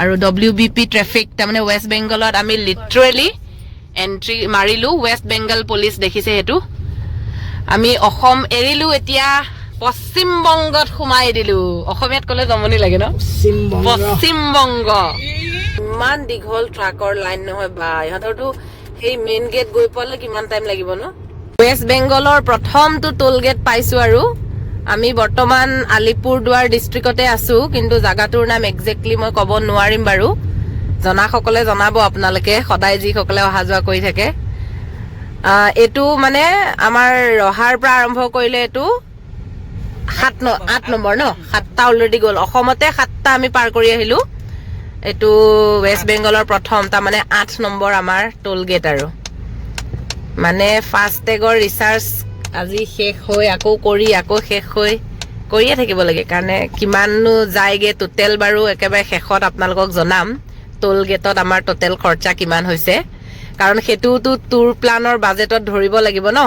আৰু WBP ট্ৰেফিক তাৰমানে ৱেষ্ট বেংগলত আমি লিটাৰেলি এন্ট্ৰি মাৰিলো ৱেষ্ট বেংগল পুলিচ দেখিছে হেতু আমি অসম এৰিলো এতিয়া পশ্চিম বংগত সোমাই দিলো অসমীয়াত কলে জমনি লাগে ন পশ্চিম বংগ ইমান দীঘল ট্ৰাকৰ লাইন নহয় বা ইহঁতৰতো সেই মেইন গেট গৈ পালে কিমান টাইম লাগিব ন ৱেষ্ট বেংগলৰ প্ৰথমটো টোল গেট পাইছো আৰু আমি বৰ্তমান আলিপুৰদুৱাৰ ডিষ্ট্ৰিক্টতে আছো কিন্তু জাগাটোৰ নাম একজেক্টলি মই ক'ব নোৱাৰিম বাৰু জনাসকলে জনাব আপোনালোকে সদায় যিসকলে অহা যোৱা কৰি থাকে এটো মানে আমাৰ ৰহাৰ পৰা আৰম্ভ কৰিলে এটো 8 নম্বৰ ন 7টা অলৰেডি গ'ল অসমতে 7টা আমি পাৰ কৰি আহিলো এটো ৱেষ্ট বেংগলৰ প্ৰথম তা মানে 8 নম্বৰ আমাৰ টোল গেট আৰু মানে ফাষ্টেগৰ ৰিচাৰ্জ আজি শেষ হৈ আকৌ শেষ হৈ কৰিয়ে থাকিব লাগে কাৰণে কিমাননো যায়গে টোটেল বাৰু একেবাৰে শেষত আপোনালোকক জনাম টোল গেটত আমাৰ টোটেল খৰচা কিমান হৈছে কাৰণ হেতুটো টুৰ প্লানৰ বাজেটত ধৰিব লাগিব ন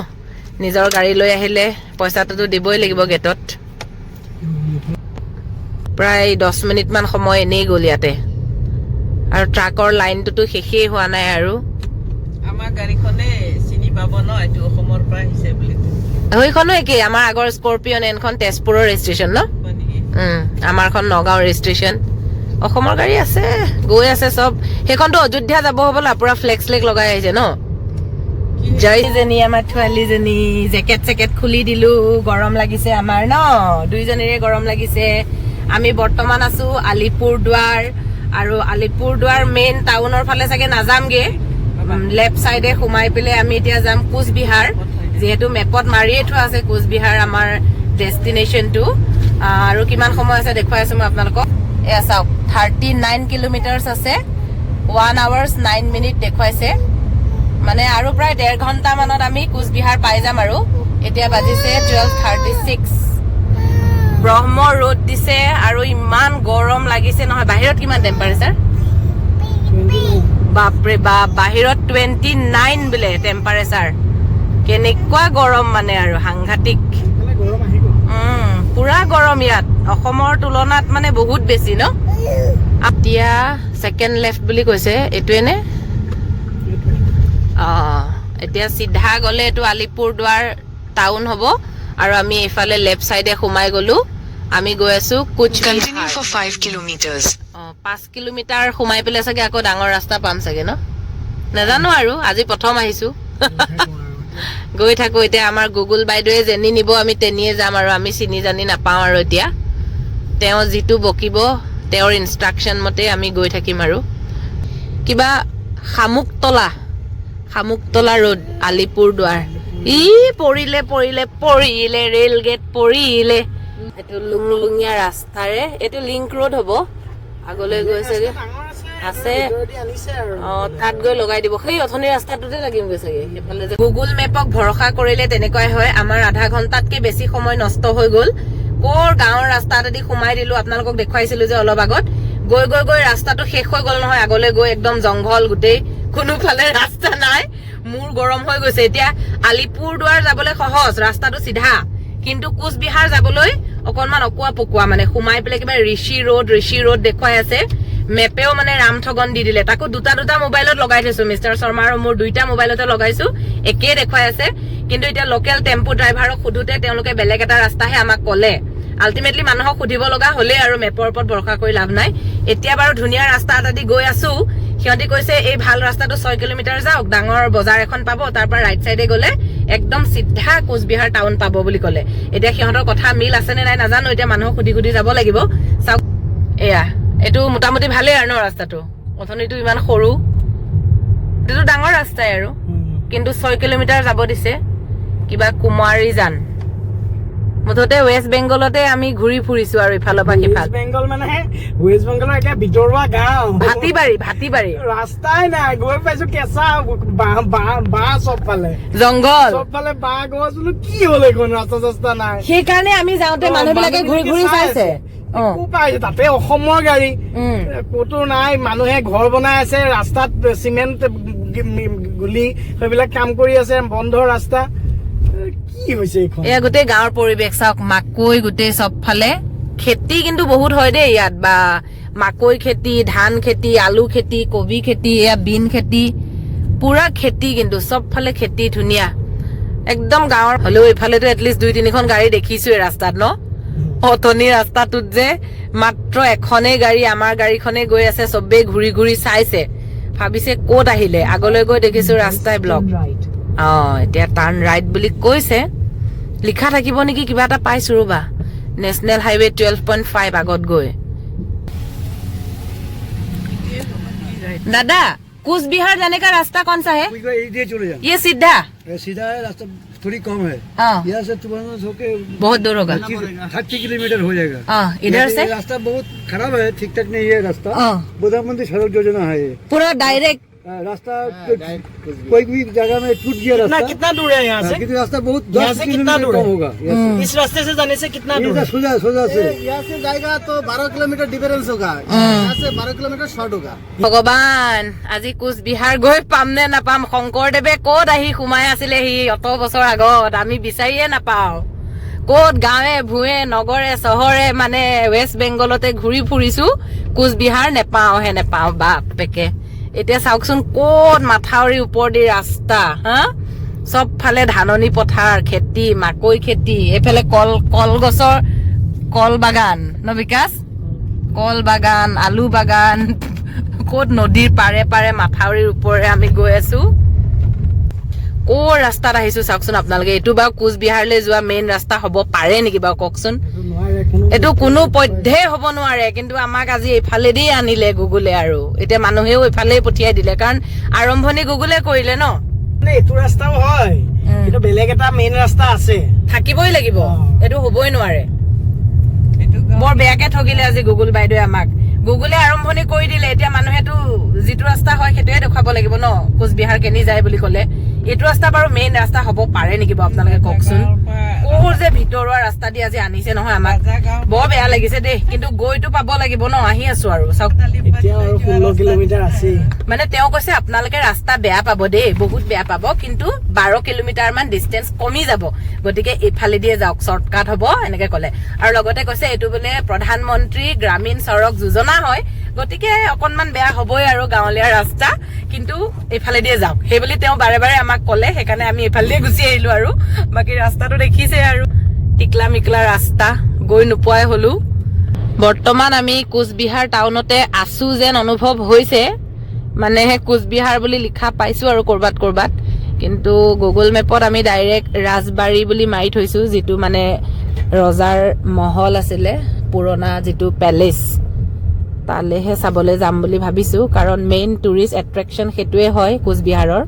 নিজৰ গাড়ী লৈ আহিলে পইচাটো দিবই লাগিব গেটত প্ৰায় 10 মিনিট মান সময় এনেই গ'ল ইয়াতে আৰু ট্ৰাকৰ লাইনটো শেষেই হোৱা নাই আৰু আমাৰ গাড়ীখনে চিনি পাব ন এটো অসমৰ পৰা আহিছে বুলি হৈখনো একে আমাৰ আগৰ স্কৰপিয়ন এনখন তেজপুৰৰ ৰেজিষ্ট্ৰেচন ন আমাৰখন নগাঁও ৰেজিষ্ট্ৰেচন অসমৰ গাড়ী আছে গৈ আছে সব হেখনটো অযোধ্যা যাব হ'বলা পুৰা ফ্লেক্স লেক লগাই আহিছে ন জয়জনী আমাৰ ছোৱালীজনী জেকেট খুলি দিলো গৰম লাগিছে আমাৰ ন দুইজনীৰে গৰম লাগিছে আমি বৰ্তমান আছো আলিপুৰদুৱাৰ আৰু আলিপুৰদুৱাৰ মেইন টাউনৰ ফালে চাগে নাযামগে লেফট সাইডে সোমাই পেলে আমি এতিয়া যাম কোচ বিহাৰ যেহেতু মেপত মাৰিয়ে থোৱা আছে কোচ বিহাৰ আমাৰ ডেষ্টিনেশ্যনটো আৰু কিমান সময় আছে দেখুৱাই আছো মই আপোনালোকক এয়া চাওক 39 কিলোমিটাৰছ আছে 1 hours 9 minute দেখুৱাইছে মানে আৰু প্ৰায় 1.5 ঘণ্টা মানত আমি কোচ বিহাৰ পাই যাম আৰু এতিয়া বাজিছে 12:36 ব্ৰহ্ম ৰ'দ দিছে আৰু ইমান গৰম লাগিছে নহয় বাহিৰত কিমান টেম্পাৰেচাৰ বাপৰে বাপ বাহিৰত 29 বোলে টেম্পাৰেচাৰ কেনেকুৱা গৰম মানে আৰু সাংঘাতিক পুৰা গৰম ইয়াত অসমৰ তুলনাত মানে বহুত বেছি ন এতিয়া সেকেন্ড লেফট বুলি কৈছে এটোৱে নে এতিয়া সিধা গলে এটো আলিপুৰদুৱাৰ টাউন হ'ব আৰু আমি এফালে লেফট সাইডে সোমাই গলো আমি গৈ আছো কুচ Continue for 5 kilometers. 5 কিলোমিটাৰ সোমাই পেলে চাগে আকৌ ডাঙৰ ৰাস্তা পাম চাগে ন নাজানো আৰু আজি প্ৰথম আহিছো গৈ থাকো এতিয়া আমাৰ গুগল বাইদেৱে যেনি নিব আমি তেনিয়ে যাম আৰু আমি চিনি জানি নাপাওঁ আৰু এতিয়া তেওঁ যিটো বকিব তেওঁৰ ইনষ্ট্ৰাকচন মতে আমি গৈ থাকিম আৰু কিবা খামুকতলা ৰোড আলিপুৰদুৱাৰ ই পৰিলে ৰেল গেট পৰিলে এটো লুংলুঙিয়া ৰাস্তাৰে এটো লিংক ৰোড হ'ব আগলৈ গৈছেগে আছে তাত গৈ লগাই দিব সেই অথনি ৰাস্তাটোতে লাগিম গৈছেগে সেইফালে গুগল মেপক ভৰসা কৰিলে তেনেকুৱাই হয় আমাৰ আধা ঘণ্টাতকে বেছি সময় নষ্ট হৈ গ'ল কোৰ গাঁৱৰ ৰাস্তাতেদি সোমাই দিলো আপোনালোকক দেখুৱাইছিলো যে অলপ আগত গৈ ৰাস্তাটো শেষ হৈ গ'ল নহয় আগলৈ গৈ একদম জংঘল গোটেই কোনোফালে ৰাস্তা নাই মোৰ গৰম হৈ গৈছে এতিয়া আলিপুৰদুৱাৰ যাবলৈ সহজ ৰাস্তাটো সিধা কিন্তু কোচ বিহাৰ যাবলৈ অকনমান অকুৱা পকুৱা মানে সোমাই পেলে কিবা ঋষি ৰোড দেখুৱাই আছে মেপেও মানে ৰামঠগন দি দিলে তাকো দুটা মোবাইলত লগাই থৈছো মিষ্টাৰ শৰ্মা আৰু মোৰ দুইটা মোবাইলতে লগাইছো একে দেখুৱাই আছে কিন্তু এতিয়া লোকেল টেম্পু ড্ৰাইভাৰক সুধোতে তেওঁলোকে বেলেগ এটা ৰাস্তাহে আমাক ক'লে আল্টিমেটলি মানুহক সুধিব লগা হলে আৰু মেপৰ ওপৰত ভৰসা কৰি লাভ নাই এতিয়া বাৰু ধুনীয়া ৰাস্তা এটা দি গৈ আছো সিহঁতি কৈছে এই ভাল ৰাস্তাটো 6 কিলোমিটাৰ যাওক ডাঙৰ বজাৰ এখন পাব তাৰ পৰা ৰাইট সাইডে গলে একদম সিধা কোচবিহাৰ টাউন পাব বুলি ক'লে এতিয়া সিহঁতৰ কথা মিল আছে নে নাই নাজানো এতিয়া মানুহক সুধি যাব লাগিব চাওক এয়া এটো মোটামুটি ভালে আৰু ৰাস্তাটো অথনিটো ইমান সৰু এটো ডাঙৰ ৰাস্তাই আৰু কিন্তু 6 কিলোমিটাৰ যাব দিছে কিবা কুমাৰী জান মুঠতে ওয়েস্ট বেংগলতে আমি ঘূৰি ফুৰিছো আৰু ইফালৰ পৰা সিফাল বেংগল মানে ওয়েস্ট বেংগলৰ একে ভিতৰুৱা গাঁও ভাতিবাৰী ৰাস্তাই নাই গৈ পাইছো কেঁচা বাঁহ চবফালে জংগল চবফালে বাঁহ গছ বোলো কি হ'ল এইখন ৰাস্তা নাই সেইকাৰণে আমি যাওঁতে মানুহবিলাকে ঘূৰি চাইছে তাতে অসমৰ গাড়ী ক'তো নাই মানুহে ঘৰ বনাই আছে ৰাস্তাত চিমেণ্ট গুলি সেইবিলাক কাম কৰি আছে বন্ধ ৰাস্তা কি হৈছে এইখন এয়া গোটেই গাঁৱৰ পৰিৱেশ চাওক মাকৈ গোটেই চবফালে খেতি কিন্তু বহুত হয় দেই ইয়াত বা মাকৈ খেতি ধান খেতি আলু খেতি কবি খেতি এয়া বিন খেতি পুৰা খেতি কিন্তু চবফালে খেতি ধুনীয়া একদম গাঁৱৰ হলেও এইফালেতো এটলিষ্ট 2-3খন গাড়ী দেখিছো এই ৰাস্তাত ন অথনি ৰাস্তাটোত যে মাত্ৰ এখনেই গাড়ী আমাৰ গাড়ীখনে গৈ আছে চবেই ঘূৰি চাইছে ভাবিছে ক'ত আহিলে আগলৈ গৈ দেখিছো ৰাস্তাই ব্লক এতিয়া টাৰ্ণ ৰাইট বুলি কৈছে লিখা থাকিব নেকি কিবা এটা পাইছো ৰবা নেশনেল হাইৱে 12.5 আগত গৈ दादा कूच बिहार जाने का रास्ता कौन सा है ये सीधा है रास्ता थोड़ी कम है हाँ यहाँ से तुम्हारा होके बहुत दूर होगा 30 किलोमीटर हो जाएगा इधर से रास्ता बहुत खराब है ठीक ठाक नहीं है रास्ता प्रधानमंत्री सड़क योजना है ये पूरा डायरेक्ट रास्ता कोई भी जगह में टूट गया रास्ता कितना दूर है यहाँ से कितना रास्ता बहुत 10 कितना दूर होगा इस रास्ते से जाने से कितना दूर है सोजा से यहाँ से जाएगा तो 12 किलोमीटर डिफरेंस होगा यहाँ से 12 किलोमीटर शॉर्ट होगा ভগৱান আজি কোচ বিহাৰ গৈ পাম নে নাপাম শংকৰদেৱে ক'ত আহি সোমাই আছিলেহি অত বছৰ আগত আমি বিচাৰিয়ে নাপাও ক'ত গাঁৱে ভুৱে নগৰে চহৰে মানে ওয়েস্ট বেংগলতে ঘূৰি ফুৰিছো কোচ বিহাৰ নেপাও বাপ পেকে এতিয়া চাওকচোন ক'ত মাথাউৰি ওপৰেদি ৰাস্তা হা চবফালে ধাননি পথাৰ খেতি মাকৈ খেতি এইফালে কলগছৰ কল বাগান ন বিকাশ কল বাগান আলু বাগান ক'ত নদীৰ পাৰে মাথাউৰিৰ ওপৰে আমি গৈ আছো ক'ৰ ৰাস্তাত আহিছো চাওকচোন আপোনালোকে এইটো বাৰু কোচ বিহাৰলৈ যোৱা মেইন ৰাস্তা হ'ব পাৰে নেকি বাৰু কওকচোন এইটো কোনো পধ্যে হ'ব নোৱাৰে কিন্তু আমাক আজি এইফালেদি আনিলে গুগলে আৰু এতিয়া মানুহেও এইফালে পঠিয়াই দিলে কাৰণ আৰম্ভণি গুগলে কৰিলে ন এইটো ৰাস্তাও হয় কিন্তু বেলেগ এটা মেইন ৰাস্তা আছে থাকিবই লাগিব এইটো হ'বই নোৱাৰে বৰ বেয়াকে ঠগিলে আজি গুগল বাইদেৱে আমাক গুগলে আৰম্ভণি কৰি দিলে এতিয়া মানুহেতো যিটো ৰাস্তা হয় সেইটোৱে দেখাব লাগিব ন কোচ বিহাৰ কেনি যায় বুলি ক'লে এইটো ৰাস্তা বাৰু মেইন ৰাস্তা হ'ব পাৰে নেকি বাৰু আপোনালোকে কওকচোন ক'ৰ যে ভিতৰুৱা ৰাস্তা দি আজি আনিছে নহয় আমাক বৰ বেয়া লাগিছে দেই কিন্তু গৈতো পাব লাগিব ন আহি আছো আৰু চাওক এতিয়া আৰু 16 কিলোমিটাৰ আছে মানে তেওঁ কৈছে আপোনালোকে ৰাস্তা বেয়া পাব দেই বহুত বেয়া পাব কিন্তু 12 কিলোমিটাৰ মান ডিসটেন্স কমি যাব গতিকে এইফালে দিয়ে যাওক শৰ্টকাট হ'ব এনেকে ক'লে আৰু লগতে কৈছে এইটো বোলে প্ৰধানমন্ত্ৰী গ্ৰামীণ সড়ক যোজনা হয় গতিকে অকনমান বেয়া হ'বই আৰু গাঁৱলীয়া ৰাস্তা কিন্তু এইফালে দিয়ে যাওক সেই বুলি তেওঁ বাৰে আমাক ক'লে সেইকাৰণে আমি এইফালে গুচি আহিলো আৰু বাকি ৰাস্তাটো দেখিছে আৰু টিকলা মিকলা ৰাস্তা গৈ নোপোৱাই হলো বৰ্তমান আমি কোচ বিহাৰ টাউনতে আছো যেন অনুভৱ হৈছে মানে কোচ বিহাৰ বুলি লিখা পাইছো আৰু কৰবাত কিন্তু গুগল মেপত আমি ডাইৰেক্ট ৰাজবাৰী বুলি মাৰি থৈছো যিটো মানে ৰজাৰ মহল আছিলে পুৰণা যিটো পেলেচ তালেহে চাবলৈ যাম বুলি ভাবিছো কাৰণ মেইন টুৰিষ্ট এট্ৰেকচন সেইটোৱে হয় কোচ বিহাৰৰ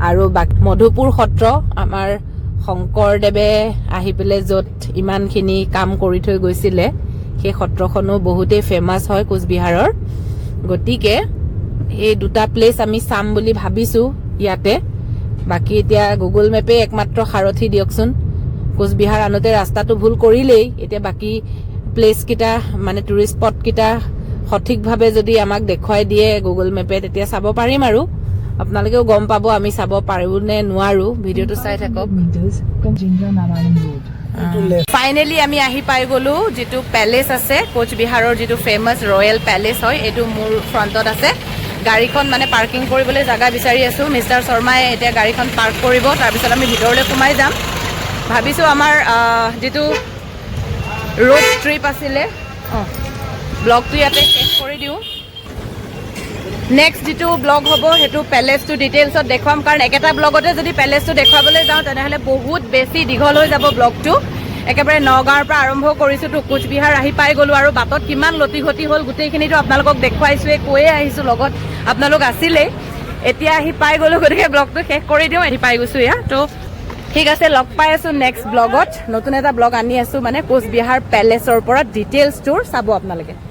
আৰু মধুপুৰ সত্ৰ আমাৰ শংকৰদেৱে আহি পেলে য'ত ইমানখিনি কাম কৰি থৈ গৈছিলে সেই সত্ৰখনো বহুতেই ফেমাছ হয় কোচ বিহাৰৰ গতিকে এই দুটা প্লেচ আমি চাম বুলি ভাবিছো ইয়াতে বাকি এতিয়া গুগল মেপে একমাত্ৰ সাৰথি দিয়কচোন কোচ বিহাৰ আনোতে ৰাস্তাটো ভুল কৰিলেই এতিয়া বাকি প্লেচ কিটা মানে টুৰিষ্ট স্পট কিটা সঠিকভাৱে যদি আমাক দেখুৱাই দিয়ে গুগল মেপে তেতিয়া চাব পাৰিম আৰু আপোনালোকেও গম পাব আমি চাব পাৰো নে নোৱাৰো ভিডিঅটো চাই থাকক ফাইনেলি আমি আহি পাই গ'লো যিটো পেলেচ আছে কোচ বিহাৰৰ যিটো ফেমাছ ৰয়েল পেলেচ হয় এইটো মোৰ ফ্ৰণ্টত আছে গাড়ীখন মানে পাৰ্কিং কৰিবলৈ জাগা বিচাৰি আছোঁ মিষ্টাৰ শৰ্মাই এতিয়া গাড়ীখন পাৰ্ক কৰিব তাৰপিছত আমি ভিতৰলৈ সোমাই যাম ভাবিছোঁ আমাৰ যিটো ৰোড ট্ৰিপ আছিলে ব্লগটো ইয়াতে শেষ কৰি দিওঁ নেক্সট যিটো ব্লগ হ'ব সেইটো পেলেচটো ডিটেইলছত দেখুৱাম কাৰণ একেটা ব্লগতে যদি পেলেচটো দেখুৱাবলৈ যাওঁ তেনেহ'লে বহুত বেছি দীঘল হৈ যাব ব্লগটো একেবাৰে নগাঁৱৰ পৰা আৰম্ভ কৰিছোঁ তো কোচ বিহাৰ আহি পাই গ'লোঁ আৰু বাটত কিমান লতি ঘটি হ'ল গোটেইখিনিতো আপোনালোকক দেখুৱাইছোঁৱে কৈয়ে আহিছোঁ লগত আপোনালোক আছিলেই এতিয়া আহি পাই গ'লোঁ গতিকে ব্লগটো শেষ কৰি দিওঁ আহি পাই গৈছোঁ এয়া তো ঠিক আছে লগ পাই আছোঁ নেক্সট ব্লগত নতুন এটা ব্লগ আনি আছোঁ মানে কোচ বিহাৰ পেলেচৰ ওপৰত ডিটেইলছ টুৰ চাব আপোনালোকে